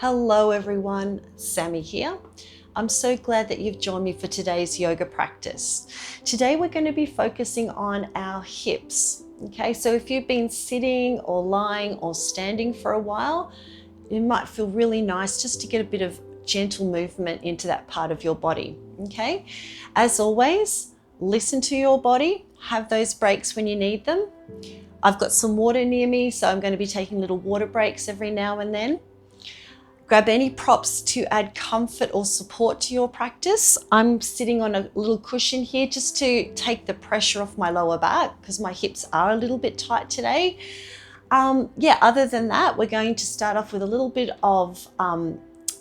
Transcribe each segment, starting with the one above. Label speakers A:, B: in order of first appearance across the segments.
A: Hello everyone, Sammy here. I'm so glad that you've joined me for today's yoga practice. Today we're going to be focusing on our hips. Okay, so if you've been sitting or lying or standing for a while, it might feel really nice just to get a bit of gentle movement into that part of your body. Okay, as always, listen to your body, have those breaks when you need them. I've got some water near me, so I'm going to be taking little water breaks every now and then. Grab any props to add comfort or support to your practice. I'm sitting on a little cushion here just to take the pressure off my lower back because my hips are a little bit tight today. Other than that, we're going to start off with a little bit of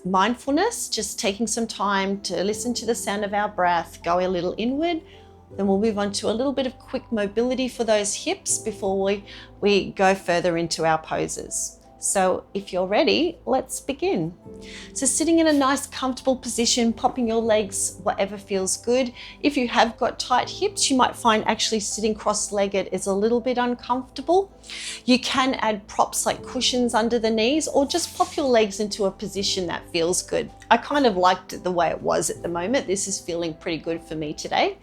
A: mindfulness, just taking some time to listen to the sound of our breath, go a little inward. Then we'll move on to a little bit of quick mobility for those hips before we go further into our poses. So if you're ready, let's begin. So sitting in a nice comfortable position, popping your legs, whatever feels good. If you have got tight hips, you might find actually sitting cross-legged is a little bit uncomfortable. You can add props like cushions under the knees or just pop your legs into a position that feels good. I kind of liked it the way it was at the moment. This is feeling pretty good for me today.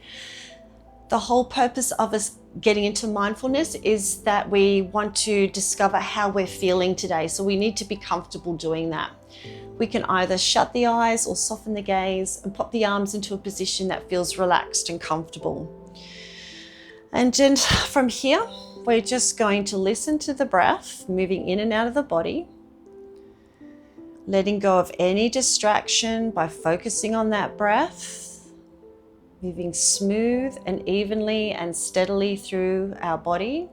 A: The whole purpose of us getting into mindfulness is that we want to discover how we're feeling today. So we need to be comfortable doing that. We can either shut the eyes or soften the gaze and pop the arms into a position that feels relaxed and comfortable. And then from here, we're just going to listen to the breath moving in and out of the body, letting go of any distraction by focusing on that breath. Moving smooth and evenly and steadily through our body,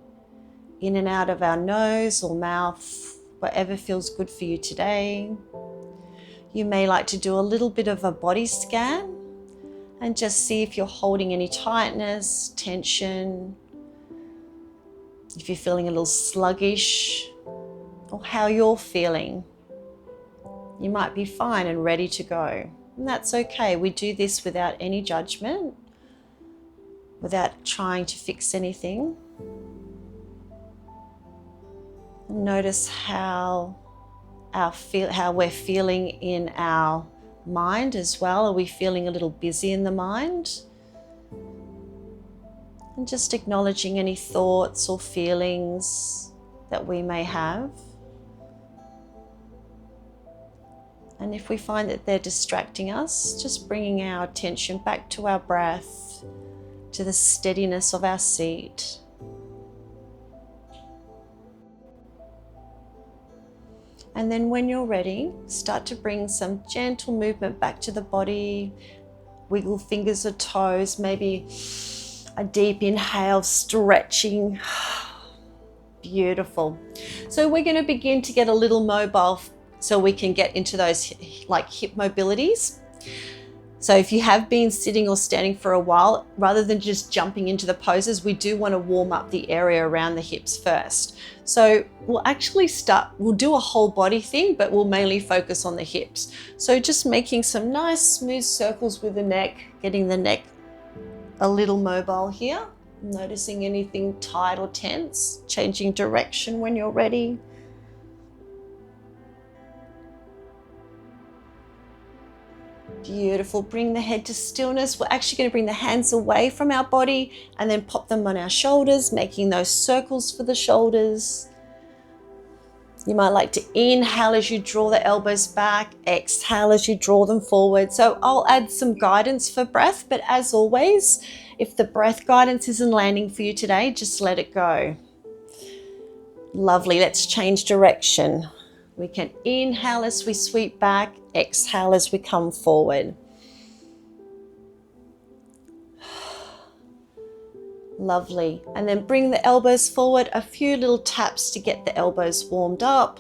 A: in and out of our nose or mouth, whatever feels good for you today. You may like to do a little bit of a body scan and just see if you're holding any tightness, tension, if you're feeling a little sluggish, or how you're feeling. You might be fine and ready to go. And that's okay. We do this without any judgment, without trying to fix anything. Notice how we're feeling in our mind as well. Are we feeling a little busy in the mind? And just acknowledging any thoughts or feelings that we may have. And if we find that they're distracting us, just bringing our attention back to our breath, to the steadiness of our seat. And then when you're ready, start to bring some gentle movement back to the body. Wiggle fingers or toes, maybe a deep inhale, stretching. Beautiful. So we're going to begin to get a little mobile so we can get into those like hip mobilities. So if you have been sitting or standing for a while, rather than just jumping into the poses, we do want to warm up the area around the hips first. So we'll do a whole body thing, but we'll mainly focus on the hips. So just making some nice smooth circles with the neck, getting the neck a little mobile here, noticing anything tight or tense, changing direction when you're ready. Beautiful. Bring the head to stillness. We're actually going to bring the hands away from our body and then pop them on our shoulders, making those circles for the shoulders. You might like to inhale as you draw the elbows back, exhale as you draw them forward. So I'll add some guidance for breath, but as always, if the breath guidance isn't landing for you today, just let it go. Lovely. Let's change direction. We can inhale as we sweep back, exhale as we come forward. Lovely. And then bring the elbows forward, a few little taps to get the elbows warmed up.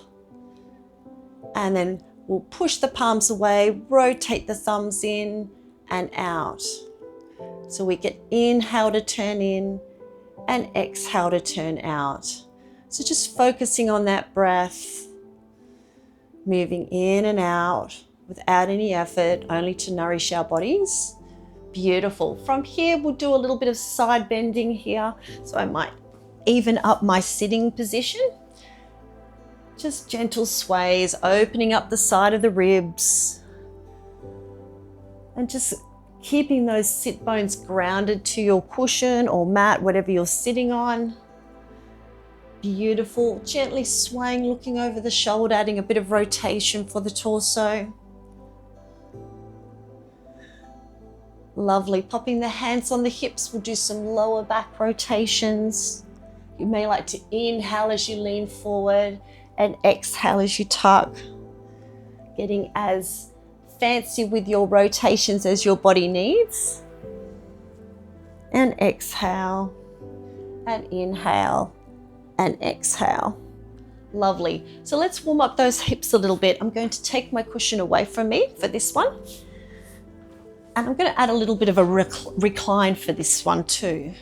A: And then we'll push the palms away, rotate the thumbs in and out. So we can inhale to turn in and exhale to turn out. So just focusing on that breath. Moving in and out without any effort, only to nourish our bodies. Beautiful. From here, we'll do a little bit of side bending here. So I might even up my sitting position. Just gentle sways, opening up the side of the ribs. And just keeping those sit bones grounded to your cushion or mat, whatever you're sitting on. Beautiful. Gently swaying, looking over the shoulder, adding a bit of rotation for the torso. Lovely. Popping the hands on the hips. We'll do some lower back rotations. You may like to inhale as you lean forward and exhale as you tuck. Getting as fancy with your rotations as your body needs. And exhale and inhale and exhale. Lovely. So let's warm up those hips a little bit. I'm going to take my cushion away from me for this one. And I'm going to add a little bit of a recline for this one too.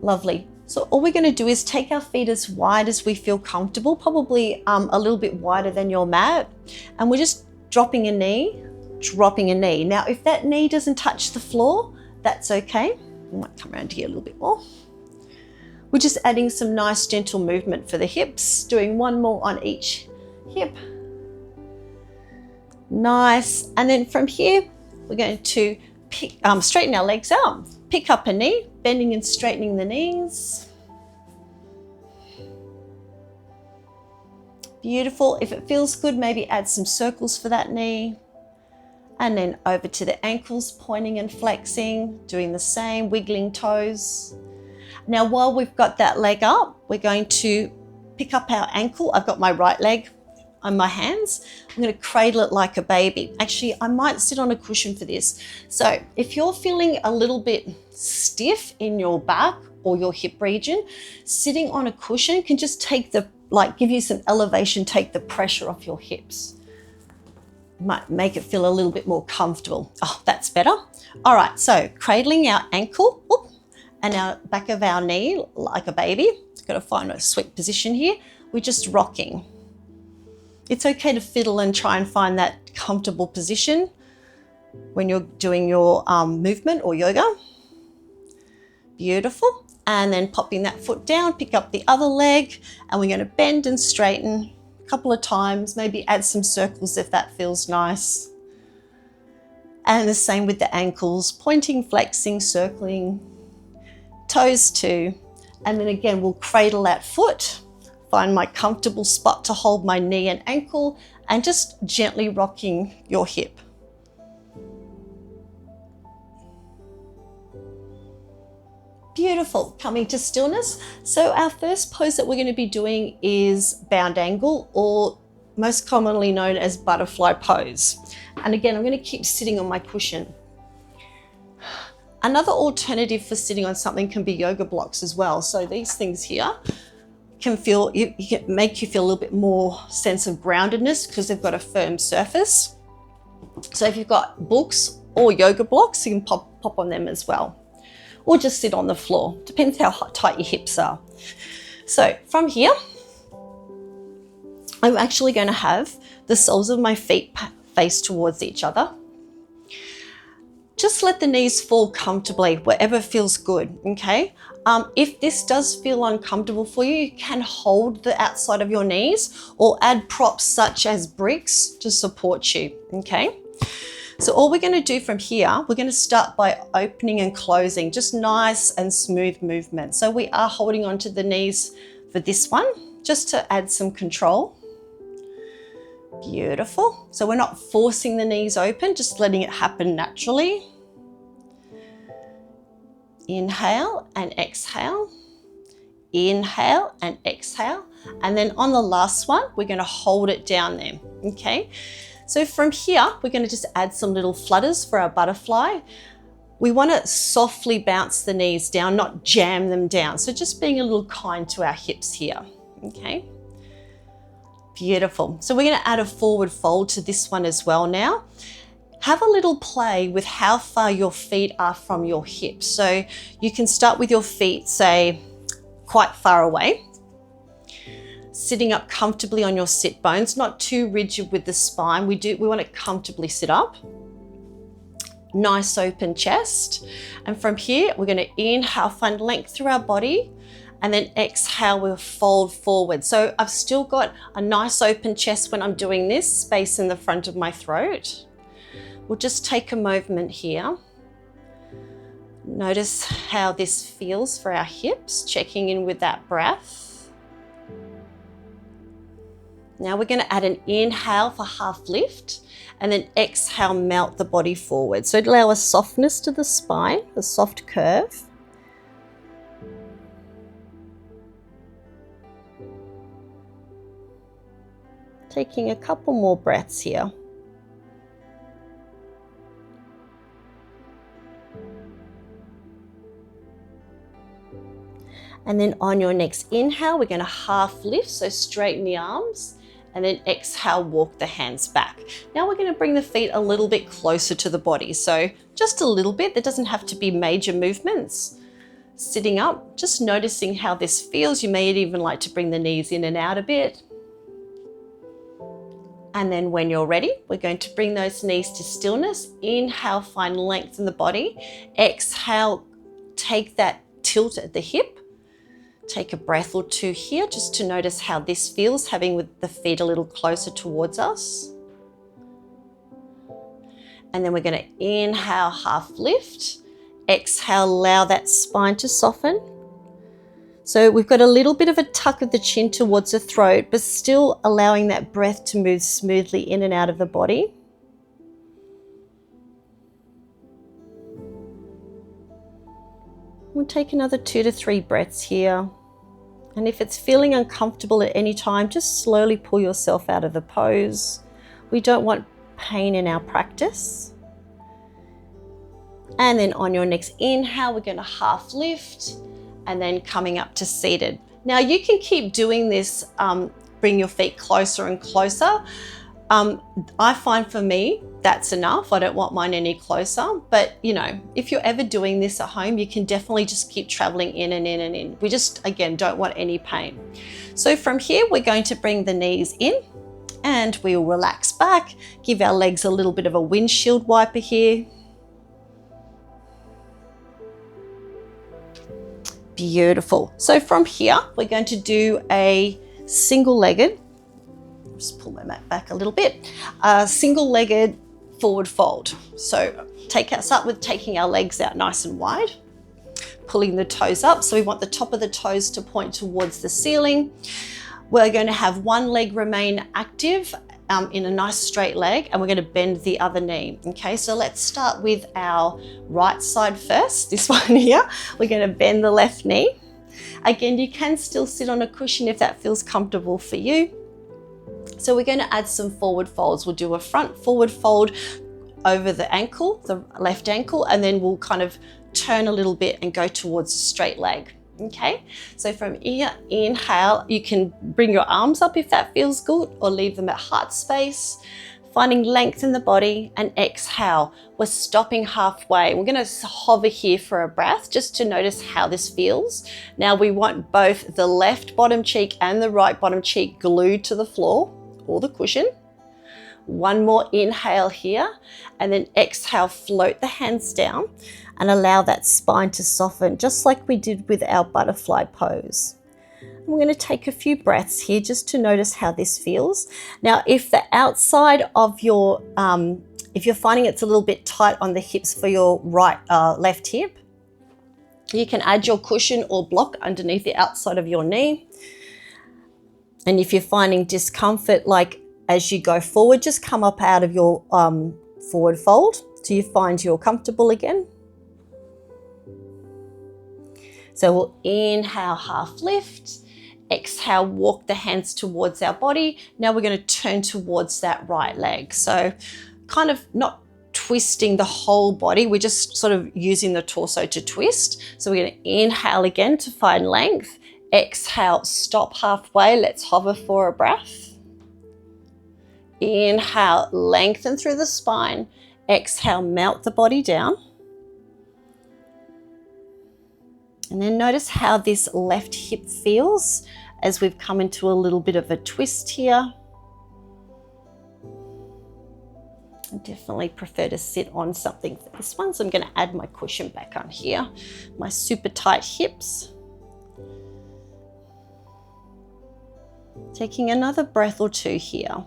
A: Lovely. So all we're going to do is take our feet as wide as we feel comfortable, probably a little bit wider than your mat. And we're just dropping a knee, dropping a knee. Now, if that knee doesn't touch the floor, that's okay. I might come around here a little bit more. We're just adding some nice gentle movement for the hips, doing one more on each hip. Nice. And then from here, we're going to straighten our legs out. Pick up a knee, bending and straightening the knees. Beautiful. If it feels good, maybe add some circles for that knee. And then over to the ankles, pointing and flexing, doing the same, wiggling toes. Now, while we've got that leg up, we're going to pick up our ankle. I've got my right leg on my hands. I'm going to cradle it like a baby. Actually, I might sit on a cushion for this. So if you're feeling a little bit stiff in your back or your hip region, sitting on a cushion can just give you some elevation, take the pressure off your hips. Might make it feel a little bit more comfortable. Oh, that's better. All right, so cradling our ankle and our back of our knee like a baby. Got to find a sweet position here. We're just rocking. It's okay to fiddle and try and find that comfortable position when you're doing your movement or yoga. Beautiful. And then popping that foot down, pick up the other leg, and we're going to bend and straighten a couple of times, maybe add some circles if that feels nice. And the same with the ankles, pointing, flexing, circling, toes too. And then again, we'll cradle that foot, find my comfortable spot to hold my knee and ankle, and just gently rocking your hip. Beautiful. Coming to stillness. So our first pose that we're going to be doing is bound angle, or most commonly known as butterfly pose. And again, I'm going to keep sitting on my cushion. Another alternative for sitting on something can be yoga blocks as well. So these things here can make you feel a little bit more sense of groundedness because they've got a firm surface. So if you've got books or yoga blocks, you can pop on them as well. Or just sit on the floor. Depends how tight your hips are. So from here, I'm actually going to have the soles of my feet face towards each other. Just let the knees fall comfortably, wherever feels good, okay? If this does feel uncomfortable for you, you can hold the outside of your knees or add props such as bricks to support you, okay? So all we're going to do from here, we're going to start by opening and closing, just nice and smooth movement. So we are holding onto the knees for this one, just to add some control. Beautiful. So we're not forcing the knees open, just letting it happen naturally. Inhale and exhale. Inhale and exhale. And then on the last one, we're going to hold it down there, okay? So from here, we're going to just add some little flutters for our butterfly. We want to softly bounce the knees down, not jam them down. So just being a little kind to our hips here, okay? Beautiful. So we're going to add a forward fold to this one as well now. Have a little play with how far your feet are from your hips. So you can start with your feet, say, quite far away. Sitting up comfortably on your sit bones, not too rigid with the spine. We want to comfortably sit up. Nice open chest. And from here, we're going to inhale, find length through our body. And then exhale, we'll fold forward. So I've still got a nice open chest when I'm doing this, space in the front of my throat. We'll just take a moment here. Notice how this feels for our hips, checking in with that breath. Now we're going to add an inhale for half lift and then exhale, melt the body forward. So allow a softness to the spine, a soft curve. Taking a couple more breaths here. And then on your next inhale, we're going to half lift, so straighten the arms, and then exhale, walk the hands back. Now we're going to bring the feet a little bit closer to the body, so just a little bit. There doesn't have to be major movements. Sitting up, just noticing how this feels. You may even like to bring the knees in and out a bit. And then when you're ready, we're going to bring those knees to stillness. Inhale, find length in the body. Exhale, take that tilt at the hip. Take a breath or two here just to notice how this feels, having with the feet a little closer towards us. And then we're going to inhale, half lift. Exhale, allow that spine to soften. So we've got a little bit of a tuck of the chin towards the throat, but still allowing that breath to move smoothly in and out of the body. We'll take another 2 to 3 breaths here. And if it's feeling uncomfortable at any time, just slowly pull yourself out of the pose. We don't want pain in our practice. And then on your next inhale, we're going to half lift and then coming up to seated. Now you can keep doing this, bring your feet closer and closer. I find for me, that's enough. I don't want mine any closer, but you know, if you're ever doing this at home, you can definitely just keep traveling in and in and in. We just, again, don't want any pain. So from here, we're going to bring the knees in and we'll relax back, give our legs a little bit of a windshield wiper here. Beautiful. So from here, we're going to do a single-legged, just pull my mat back a little bit, single-legged forward fold. So take us up with taking our legs out nice and wide, pulling the toes up. So we want the top of the toes to point towards the ceiling. We're going to have one leg remain active in a nice straight leg, and we're going to bend the other knee. Okay, so let's start with our right side first, this one here. We're going to bend the left knee. Again, you can still sit on a cushion if that feels comfortable for you. So we're going to add some forward folds. We'll do a front forward fold over the ankle, the left ankle, and then we'll kind of turn a little bit and go towards a straight leg. Okay, so from here, inhale, you can bring your arms up if that feels good, or leave them at heart space, finding length in the body, and exhale. We're stopping halfway. We're going to hover here for a breath just to notice how this feels. Now we want both the left bottom cheek and the right bottom cheek glued to the floor or the cushion. One more inhale here, and then exhale, float the hands down and allow that spine to soften, just like we did with our butterfly pose. We're going to take a few breaths here just to notice how this feels. Now, if the outside of your, if you're finding it's a little bit tight on the hips for your left hip, you can add your cushion or block underneath the outside of your knee. And if you're finding discomfort, like as you go forward, just come up out of your forward fold till you find you're comfortable again. So we'll inhale, half lift, exhale, walk the hands towards our body. Now we're going to turn towards that right leg. So kind of not twisting the whole body, we're just sort of using the torso to twist. So we're going to inhale again to find length. Exhale, stop halfway. Let's hover for a breath. Inhale, lengthen through the spine. Exhale, melt the body down. And then notice how this left hip feels as we've come into a little bit of a twist here. I definitely prefer to sit on something for this one, so I'm going to add my cushion back on here. My super tight hips. Taking another breath or two here.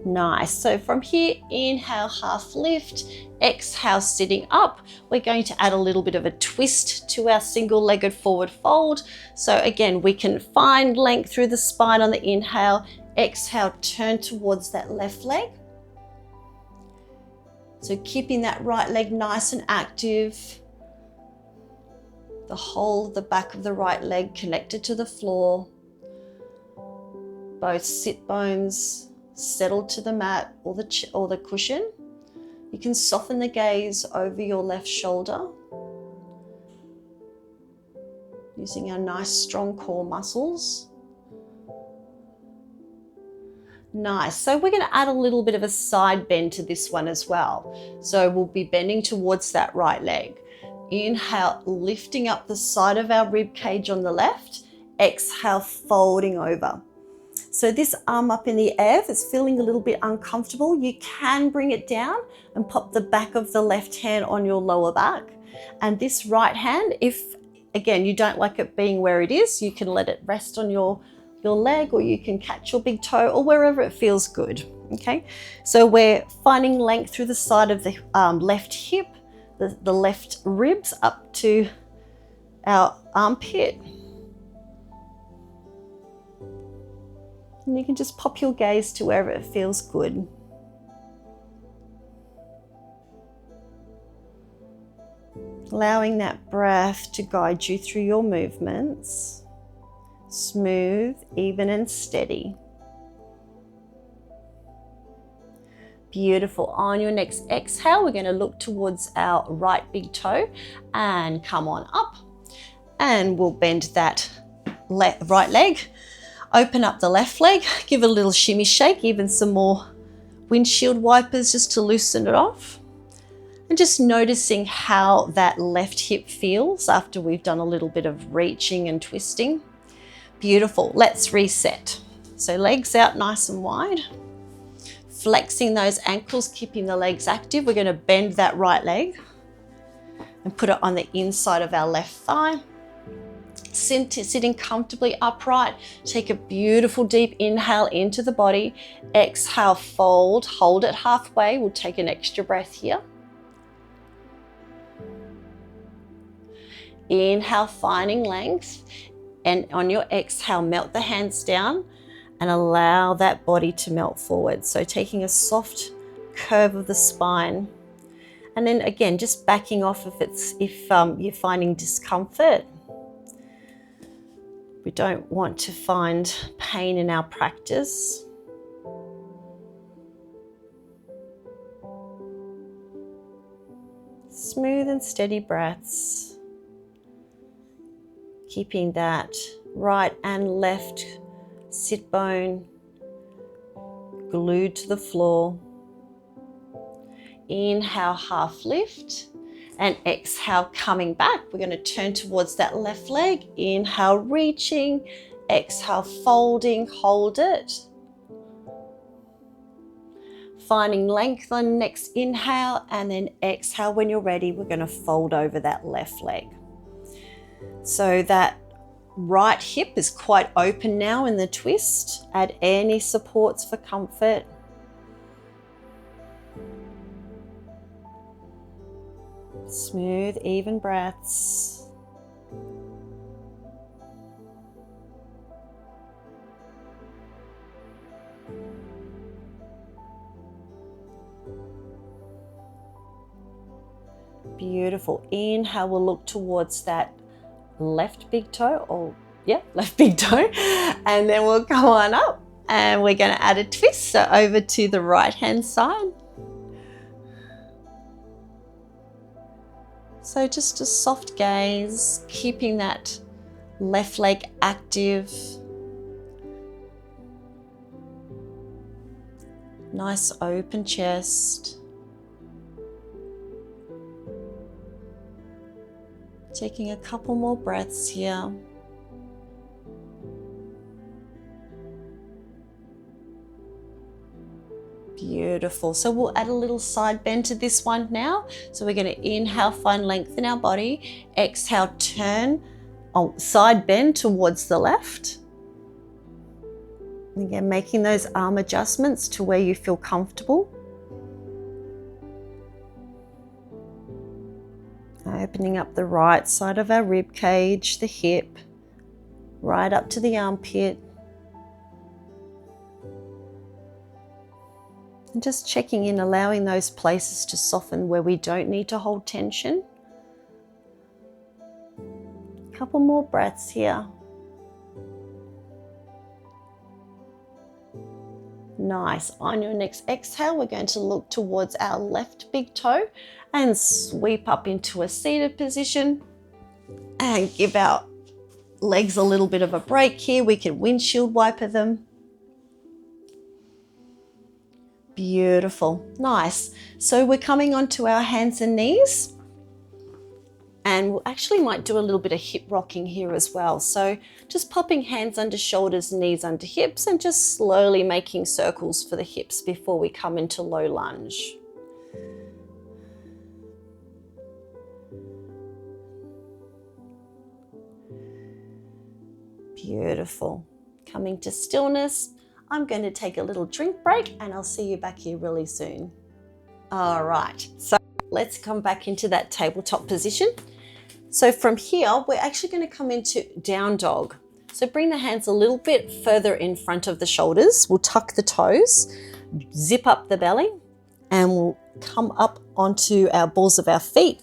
A: Nice. So from here, inhale, half lift, exhale, sitting up. We're going to add a little bit of a twist to our single-legged forward fold. So again, we can find length through the spine on the inhale. Exhale, turn towards that left leg. So keeping that right leg nice and active. The whole of the back of the right leg connected to the floor. Both sit bones settled to the mat or the cushion. You can soften the gaze over your left shoulder using our nice strong core muscles. Nice. So we're going to add a little bit of a side bend to this one as well. So we'll be bending towards that right leg. Inhale, lifting up the side of our rib cage on the left. Exhale, folding over. So this arm up in the air, if it's feeling a little bit uncomfortable, you can bring it down and pop the back of the left hand on your lower back. And this right hand, if again, you don't like it being where it is, you can let it rest on your leg, or you can catch your big toe or wherever it feels good. Okay, so we're finding length through the side of the left hip, the left ribs up to our armpit. And you can just pop your gaze to wherever it feels good. Allowing that breath to guide you through your movements. Smooth, even and steady. Beautiful. On your next exhale, we're going to look towards our right big toe and come on up. And we'll bend that right leg. Open up the left leg, give it a little shimmy shake, even some more windshield wipers just to loosen it off. And just noticing how that left hip feels after we've done a little bit of reaching and twisting. Beautiful. Let's reset. So legs out nice and wide. Flexing those ankles, keeping the legs active. We're going to bend that right leg and put it on the inside of our left thigh. Sitting comfortably upright. Take a beautiful deep inhale into the body. Exhale, fold, hold it halfway. We'll take an extra breath here. Inhale, finding length. And on your exhale, melt the hands down and allow that body to melt forward. So taking a soft curve of the spine. And then again, just backing off if you're finding discomfort. We don't want to find pain in our practice. Smooth and steady breaths. Keeping that right and left sit bone glued to the floor. Inhale, half lift. And exhale, coming back. We're going to turn towards that left leg. Inhale, reaching. Exhale, folding. Hold it. Finding length on next inhale. And then exhale, when you're ready, we're going to fold over that left leg. So that right hip is quite open now in the twist. Add any supports for comfort. Smooth, even breaths. Beautiful. Inhale, we'll look towards that left big toe, left big toe. And then we'll go on up and we're going to add a twist. So over to the right hand side. So just a soft gaze, keeping that left leg active. Nice open chest. Taking a couple more breaths here. Beautiful. So we'll add a little side bend to this one now. So we're going to inhale, find length in our body. Exhale, turn side bend towards the left. Again, making those arm adjustments to where you feel comfortable. Opening up the right side of our rib cage, the hip, right up to the armpit. And just checking in, allowing those places to soften where we don't need to hold tension. A couple more breaths here. Nice. On your next exhale, we're going to look towards our left big toe and sweep up into a seated position and give our legs a little bit of a break here. We can windshield wiper them. Beautiful. Nice. So we're coming onto our hands and knees. And we actually might do a little bit of hip rocking here as well. So just popping hands under shoulders, knees under hips, and just slowly making circles for the hips before we come into low lunge. Beautiful. Coming to stillness. I'm going to take a little drink break and I'll see you back here really soon. All right, so let's come back into that tabletop position. So from here, we're actually going to come into down dog. So bring the hands a little bit further in front of the shoulders. We'll tuck the toes, zip up the belly, and we'll come up onto our balls of our feet.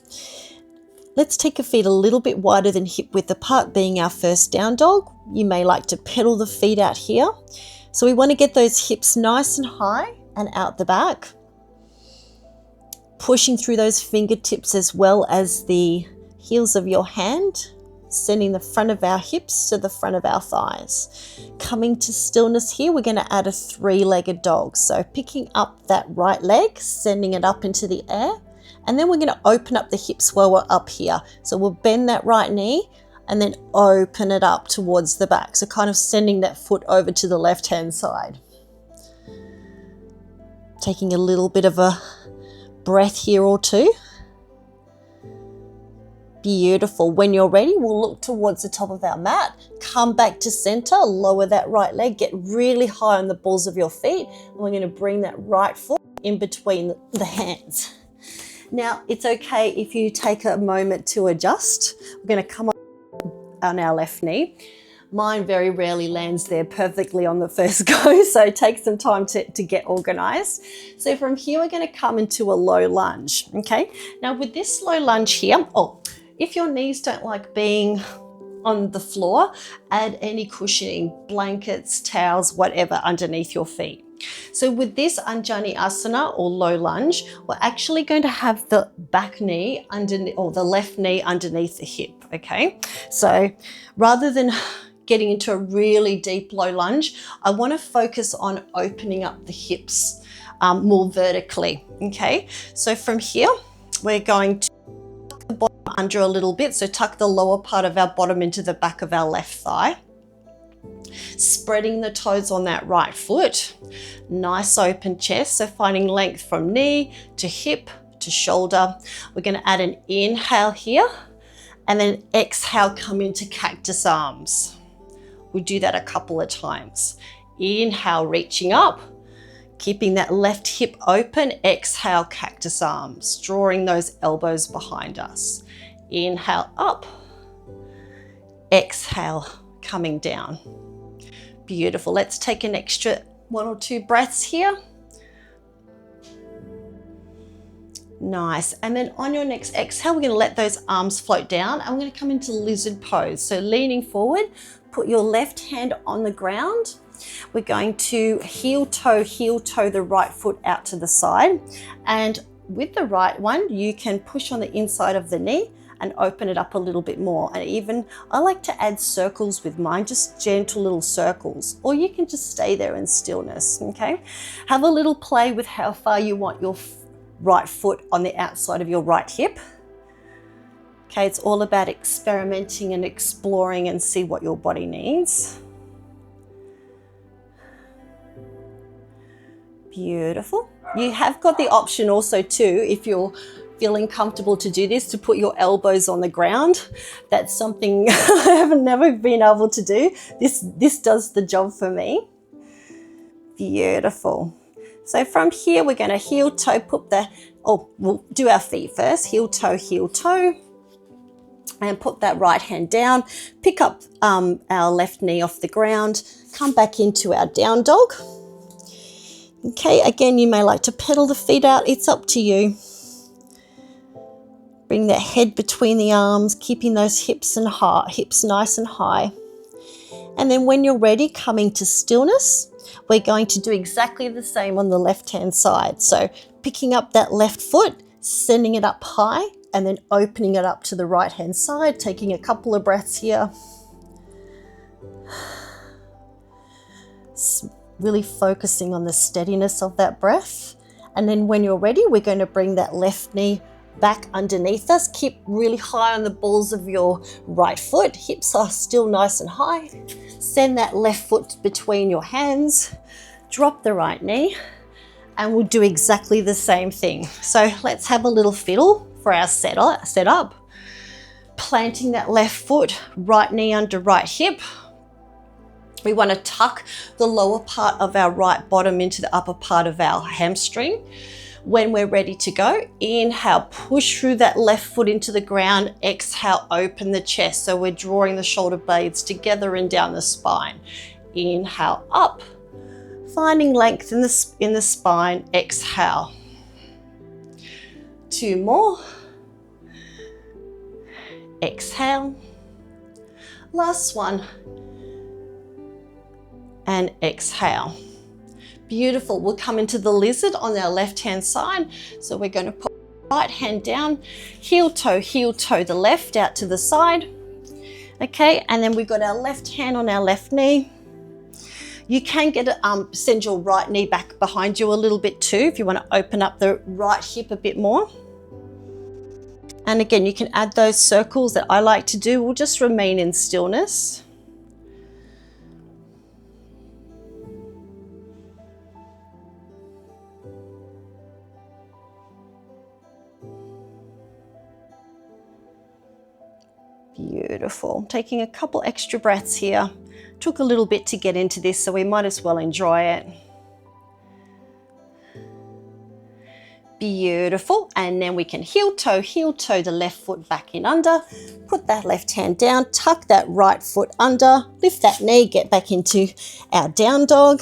A: Let's take your feet a little bit wider than hip width apart, being our first down dog. You may like to pedal the feet out here. So we want to get those hips nice and high and out the back. Pushing through those fingertips as well as the heels of your hand, sending the front of our hips to the front of our thighs. Coming to stillness here, we're going to add a three-legged dog. So picking up that right leg, sending it up into the air, and then we're going to open up the hips while we're up here. So we'll bend that right knee and then open it up towards the back. So kind of sending that foot over to the left-hand side. Taking a little bit of a breath here or two. Beautiful. When you're ready, we'll look towards the top of our mat, come back to center, lower that right leg, get really high on the balls of your feet, and we're going to bring that right foot in between the hands. Now, it's okay if you take a moment to adjust. We're going to come on our left knee. Mine very rarely lands there perfectly on the first go, so take some time to get organized. So from here, we're going to come into a low lunge, okay? Now with this low lunge here, if your knees don't like being on the floor, add any cushioning, blankets, towels, whatever underneath your feet. So with this Anjani Asana or low lunge, we're actually going to have the back knee underneath, or the left knee underneath the hip, okay? So rather than getting into a really deep low lunge, I want to focus on opening up the hips more vertically, okay? So from here, we're going to tuck the bottom under a little bit. So tuck the lower part of our bottom into the back of our left thigh. Spreading the toes on that right foot. Nice open chest. So finding length from knee to hip to shoulder. We're going to add an inhale here and then exhale, come into cactus arms. We'll do that a couple of times. Inhale, reaching up, keeping that left hip open. Exhale, cactus arms, drawing those elbows behind us. Inhale up, exhale, coming down. Beautiful. Let's take an extra 1 or 2 breaths here. Nice. And then on your next exhale, we're going to let those arms float down and we're going to come into lizard pose. So leaning forward, put your left hand on the ground. We're going to heel toe the right foot out to the side. And with the right one, you can push on the inside of the knee and open it up a little bit more. And even, I like to add circles with mine, just gentle little circles, or you can just stay there in stillness, okay? Have a little play with how far you want your right foot on the outside of your right hip. Okay, it's all about experimenting and exploring and see what your body needs. Beautiful. You have got the option also too, if you're feeling comfortable to do this, to put your elbows on the ground. That's something I have never been able to do. This does the job for me. Beautiful. So from here, we're going to heel toe, we'll do our feet first, heel toe, and put that right hand down, pick up our left knee off the ground, come back into our down dog. Okay, again, you may like to pedal the feet out, it's up to you. Bring that head between the arms, keeping those hips nice and high. And then when you're ready, coming to stillness, we're going to do exactly the same on the left-hand side. So picking up that left foot, sending it up high, and then opening it up to the right-hand side, taking a couple of breaths here. Really focusing on the steadiness of that breath. And then when you're ready, we're going to bring that left knee back underneath us. Keep really high on the balls of your right foot. Hips are still nice and high. Send that left foot between your hands. Drop the right knee. And we'll do exactly the same thing. So let's have a little fiddle for our setup. Planting that left foot, right knee under right hip. We want to tuck the lower part of our right bottom into the upper part of our hamstring. When we're ready to go, inhale, push through that left foot into the ground. Exhale, open the chest. So we're drawing the shoulder blades together and down the spine. Inhale, up. Finding length in the spine. Exhale. 2 more. Exhale. Last one. And exhale. Beautiful. We'll come into the lizard on our left-hand side. So we're going to put right hand down, heel toe the left out to the side. Okay, and then we've got our left hand on our left knee. You can send your right knee back behind you a little bit too if you want to open up the right hip a bit more. And again, you can add those circles that I like to do. We'll just remain in stillness. Beautiful. Taking a couple extra breaths here. Took a little bit to get into this, so we might as well enjoy it. Beautiful. And then we can heel toe the left foot back in under. Put that left hand down, tuck that right foot under, lift that knee, get back into our down dog.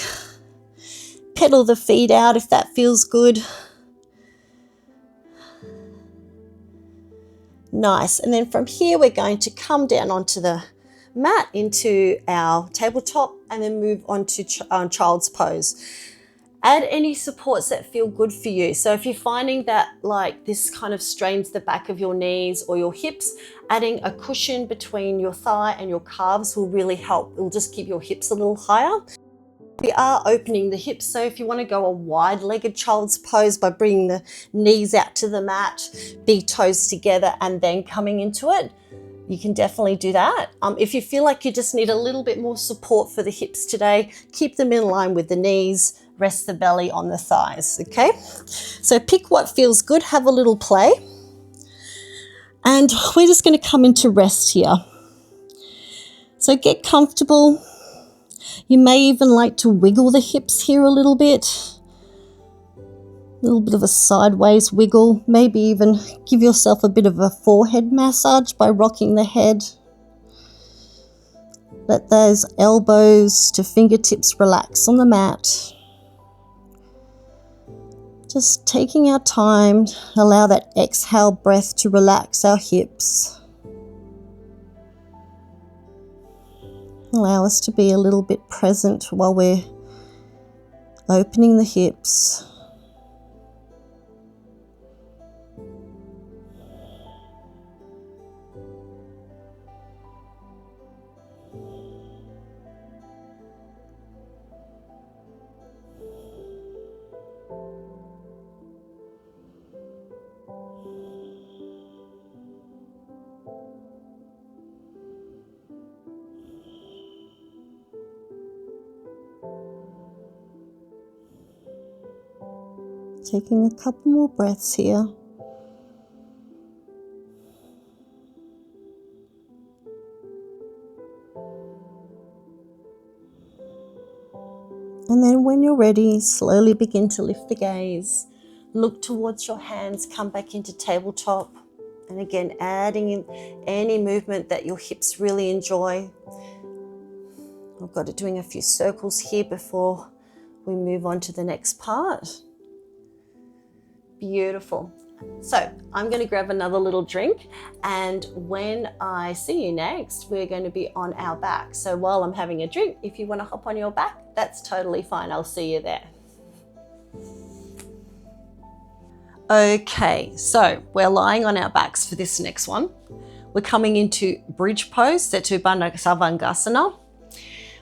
A: Pedal the feet out if that feels good. Nice. And then from here, we're going to come down onto the mat into our tabletop and then move on to child's pose. Add any supports that feel good for you. So if you're finding that like this kind of strains the back of your knees or your hips, adding a cushion between your thigh and your calves will really help. It'll just keep your hips a little higher. We are opening the hips, so if you want to go a wide-legged child's pose by bringing the knees out to the mat, big toes together, and then coming into it, you can definitely do that. If you feel like you just need a little bit more support for the hips today, keep them in line with the knees, rest the belly on the thighs, okay? So pick what feels good, have a little play. And we're just going to come into rest here. So get comfortable. You may even like to wiggle the hips here a little bit. A little bit of a sideways wiggle. Maybe even give yourself a bit of a forehead massage by rocking the head. Let those elbows to fingertips relax on the mat. Just taking our time, allow that exhale breath to relax our hips. Allow us to be a little bit present while we're opening the hips. Taking a couple more breaths here. And then when you're ready, slowly begin to lift the gaze. Look towards your hands, come back into tabletop. And again, adding in any movement that your hips really enjoy. I've got it doing a few circles here before we move on to the next part. Beautiful. So I'm going to grab another little drink, and when I see you next, we're going to be on our back. So while I'm having a drink, if you want to hop on your back, that's totally fine. I'll see you there. Okay, so we're lying on our backs for this next one. We're coming into bridge pose, Setu Bandha Savangasana.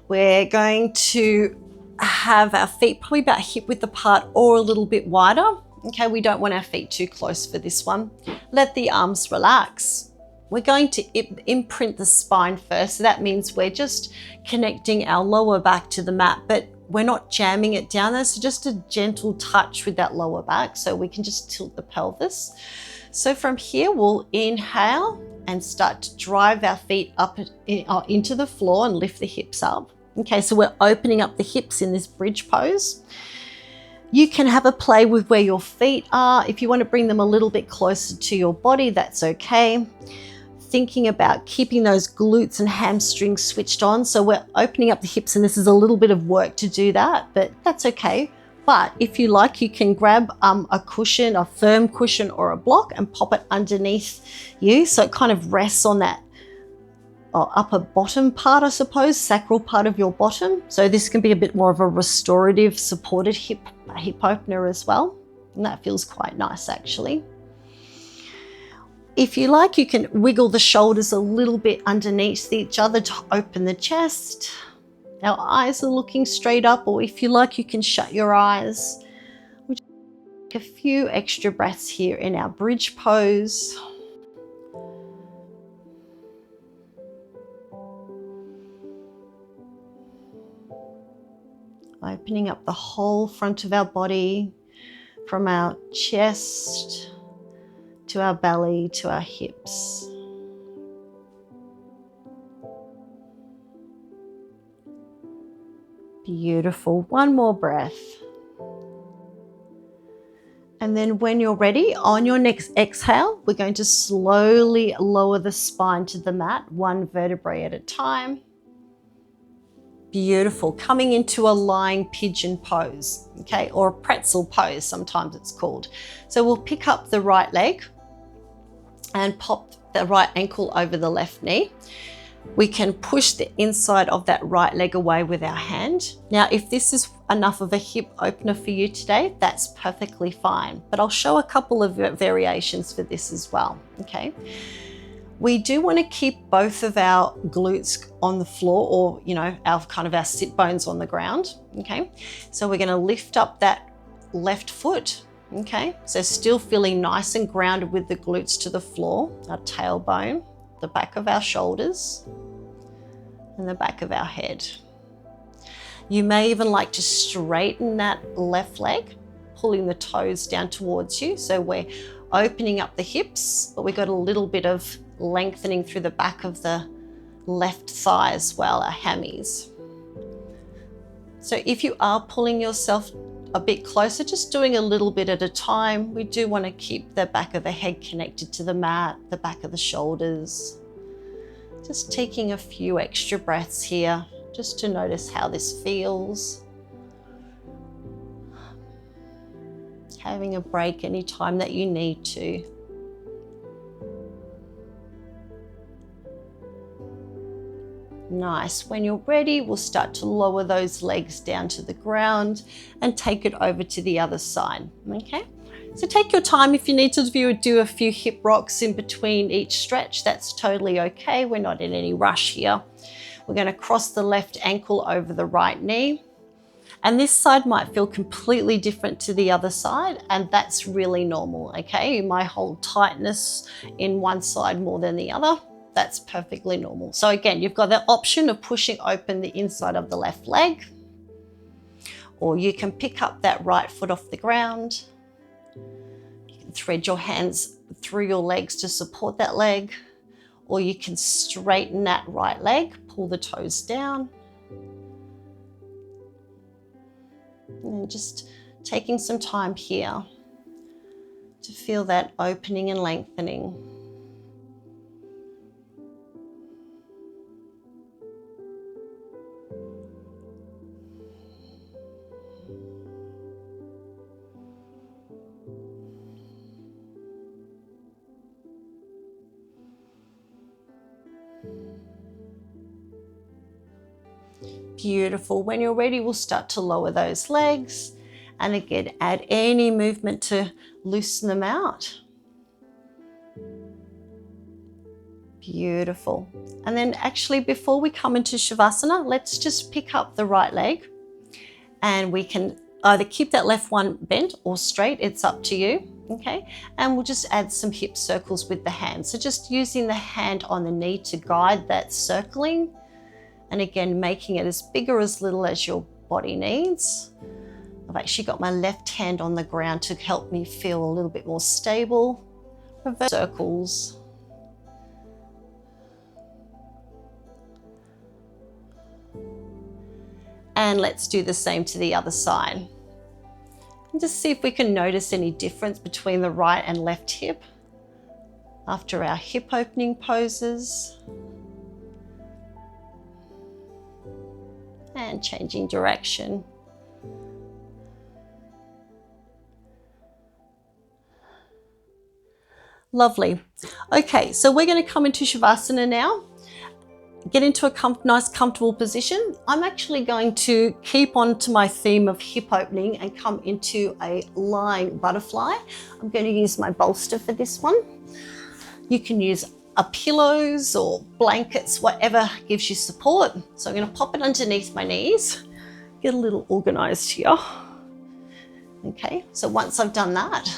A: We're going to have our feet probably about hip width apart or a little bit wider. Okay, we don't want our feet too close for this one. Let the arms relax. We're going to imprint the spine first. So that means we're just connecting our lower back to the mat, but we're not jamming it down there. So just a gentle touch with that lower back so we can just tilt the pelvis. So from here, we'll inhale and start to drive our feet up into the floor and lift the hips up. Okay, so we're opening up the hips in this bridge pose. You can have a play with where your feet are. If you want to bring them a little bit closer to your body, that's okay. Thinking about keeping those glutes and hamstrings switched on. So we're opening up the hips, and this is a little bit of work to do that, but that's okay. But if you like, you can grab a cushion, a firm cushion or a block, and pop it underneath you. So it kind of rests on that upper bottom part, I suppose, sacral part of your bottom. So this can be a bit more of a restorative, supported hip opener as well. And that feels quite nice, actually. If you like, you can wiggle the shoulders a little bit underneath each other to open the chest. Our eyes are looking straight up, or if you like, you can shut your eyes. We'll just take a few extra breaths here in our bridge pose. Opening up the whole front of our body, from our chest to our belly to our hips. Beautiful. One more breath. And then when you're ready, on your next exhale, we're going to slowly lower the spine to the mat, one vertebrae at a time. Beautiful. Coming into a lying pigeon pose, okay, or a pretzel pose, sometimes it's called. So we'll pick up the right leg and pop the right ankle over the left knee. We can push the inside of that right leg away with our hand. Now, if this is enough of a hip opener for you today, that's perfectly fine. But I'll show a couple of variations for this as well, okay? We do want to keep both of our glutes on the floor, or, you know, our sit bones on the ground, okay? So we're going to lift up that left foot, okay? So still feeling nice and grounded with the glutes to the floor, our tailbone, the back of our shoulders, and the back of our head. You may even like to straighten that left leg, pulling the toes down towards you. So we're opening up the hips, but we've got a little bit of lengthening through the back of the left thigh as well, our hammies. So if you are pulling yourself a bit closer, just doing a little bit at a time, we do want to keep the back of the head connected to the mat, the back of the shoulders. Just taking a few extra breaths here, just to notice how this feels. Having a break anytime that you need to. Nice. When you're ready, we'll start to lower those legs down to the ground and take it over to the other side, okay? So take your time. If you need to do a few hip rocks in between each stretch, that's totally okay. We're not in any rush here. We're going to cross the left ankle over the right knee. And this side might feel completely different to the other side, and that's really normal, okay? You might hold tightness in one side more than the other. That's perfectly normal. So again, you've got the option of pushing open the inside of the left leg, or you can pick up that right foot off the ground. You can thread your hands through your legs to support that leg, or you can straighten that right leg, pull the toes down. And then just taking some time here to feel that opening and lengthening. Beautiful. When you're ready, we'll start to lower those legs. And again, add any movement to loosen them out. Beautiful. And then actually, before we come into Shavasana, let's just pick up the right leg. And we can either keep that left one bent or straight. It's up to you. Okay. And we'll just add some hip circles with the hand. So just using the hand on the knee to guide that circling. And again, making it as big or as little as your body needs. I've actually got my left hand on the ground to help me feel a little bit more stable. Reverse circles. And let's do the same to the other side. And just see if we can notice any difference between the right and left hip after our hip opening poses. And changing direction. Lovely. Okay, so we're going to come into Shavasana now. Get into a nice comfortable position. I'm actually going to keep on to my theme of hip opening and come into a lying butterfly. I'm going to use my bolster for this one. You can use pillows or blankets, whatever gives you support. So I'm going to pop it underneath my knees, get a little organized here. Okay, so once I've done that,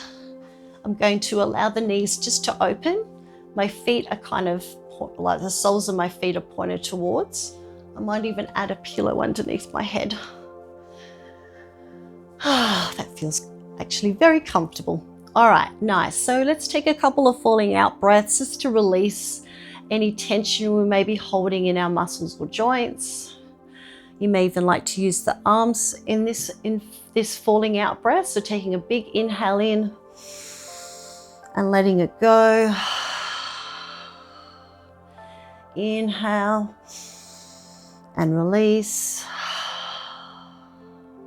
A: I'm going to allow the knees just to open. My feet are kind of like the soles of my feet are pointed towards. I might even add a pillow underneath my head. That feels actually very comfortable. All right, nice. So let's take a couple of falling out breaths just to release any tension we may be holding in our muscles or joints. You may even like to use the arms in this falling out breath. So taking a big inhale in and letting it go. Inhale and release.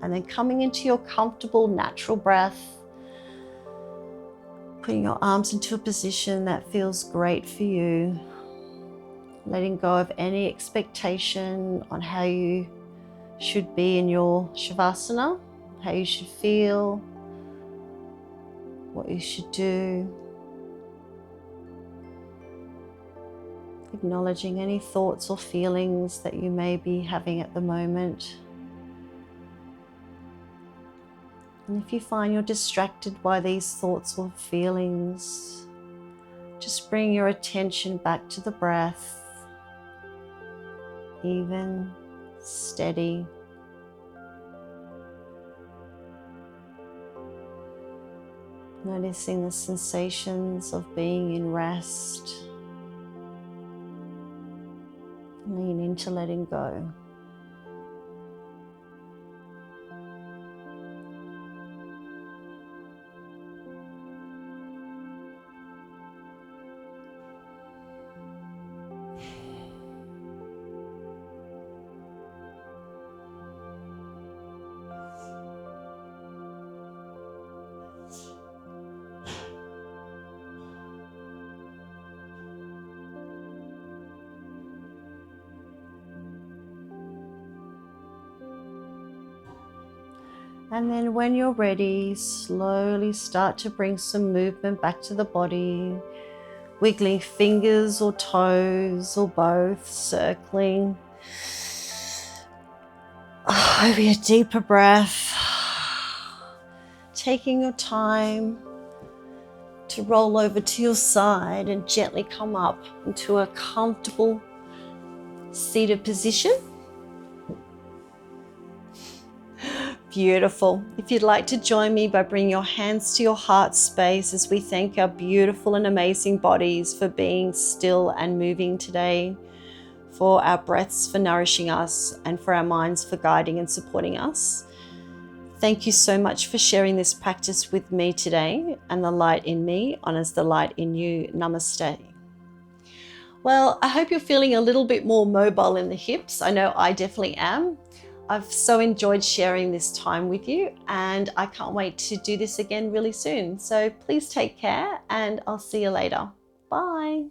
A: And then coming into your comfortable natural breath. Putting your arms into a position that feels great for you. Letting go of any expectation on how you should be in your Shavasana, how you should feel, what you should do. Acknowledging any thoughts or feelings that you may be having at the moment. And if you find you're distracted by these thoughts or feelings, just bring your attention back to the breath, even, steady. Noticing the sensations of being in rest. Lean into letting go. And then when you're ready, slowly start to bring some movement back to the body, wiggling fingers or toes or both, circling. Over your deeper breath, taking your time to roll over to your side and gently come up into a comfortable seated position. Beautiful. If you'd like to join me by bringing your hands to your heart space as we thank our beautiful and amazing bodies for being still and moving today, for our breaths for nourishing us, and for our minds for guiding and supporting us. Thank you so much for sharing this practice with me today, and the light in me honors the light in you. Namaste. Well, I hope you're feeling a little bit more mobile in the hips. I know I definitely am. I've so enjoyed sharing this time with you, and I can't wait to do this again really soon. So please take care, and I'll see you later. Bye.